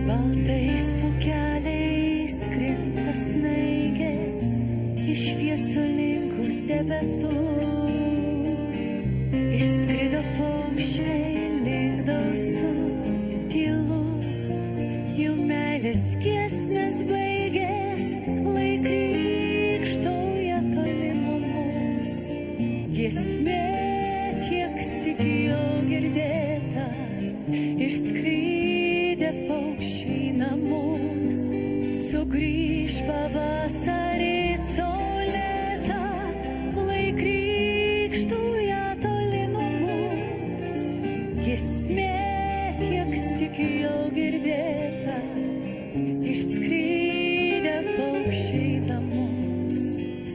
Baltais pūkeliais krinta snaigės iš šviesulingų debesų. Išskrido paukščiai link dausų, tylu, jų meilės giesmės baigės, lai krykštauja tolimumus. Giesmė tiek sykių jau girdėta, išskridę paukščiai į namus. Sugrįš pavasarį saulėta, lai krykštauja tolimumus. Giesmė tiek sykių jau girdėta, išskridę paukščiai į namus.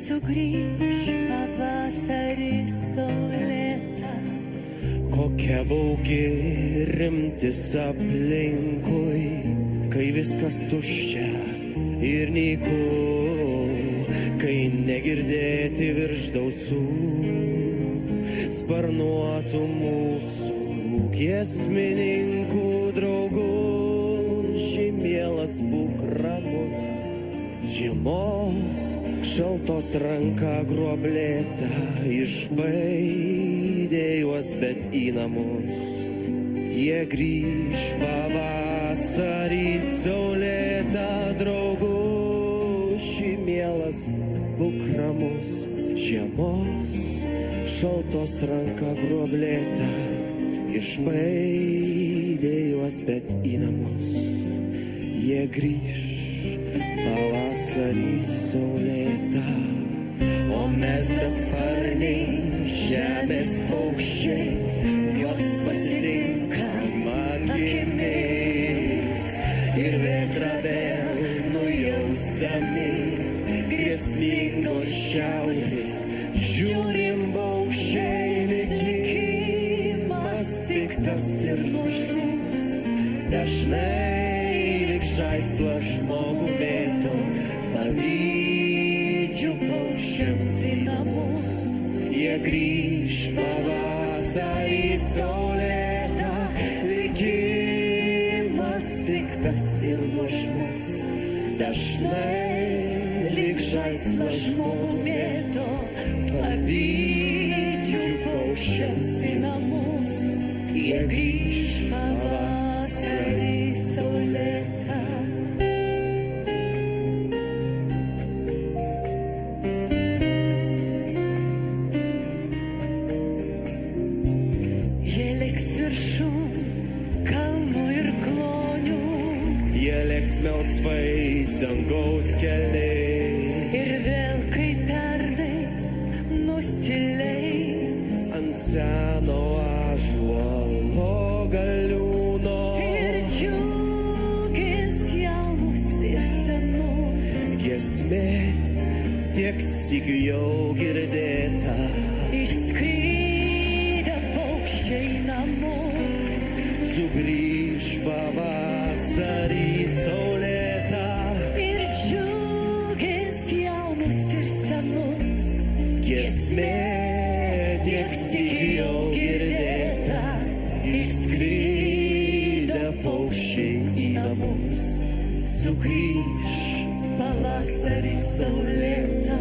Sugrįš pavasarį saulėta. Kokia baugi rimtis aplinkui, kai viskas tuščia ir nyku, kai negirdėti virš dausų sparnuotų mūsų giesmininkų draugų. Mielas būk ramus, žiemos šaltos ranka gruoblėta išbaidė juos, bet į namus jie grįž pavasarį saulėta. Drauguši mielas būk ramus, žiemos šaltos ranka gruoblėta išbaidė juos, bet į namus jie grįž pavasarį saulėta. O mes besparniai, žemės paukščiai, jos pasitinkam akimis ir vėtrą vėl nujausdami grėsmingo šiaurė. Žiūrim paukščiai, likimas piktas ir nuožmus, dažnai žaislą žmogų mėto, pavydžiu paukščiams į namus. Jie grįž pavasarį saulėta, likimas piktas ir nuožmus, dažnai lyg žaislą žmogų mėto, pavydžiu paukščiams į namus. Jie grįž pavasarį saulėta. Melsvais dangaus keliai ir vėl kaip pernai nusileis ant seno ąžuolo galiūno ir džiugins jaunus ir senus. Giesmė tiek sykių jau girdėta, išskridę paukščiai į namus. Sugrįž pavasarį saulėta ir džiugins jaunus ir senus. Giesmė tiek sykių jau girdėta, išskridę paukščiai į namus. Sugrįž pavasarį saulėta.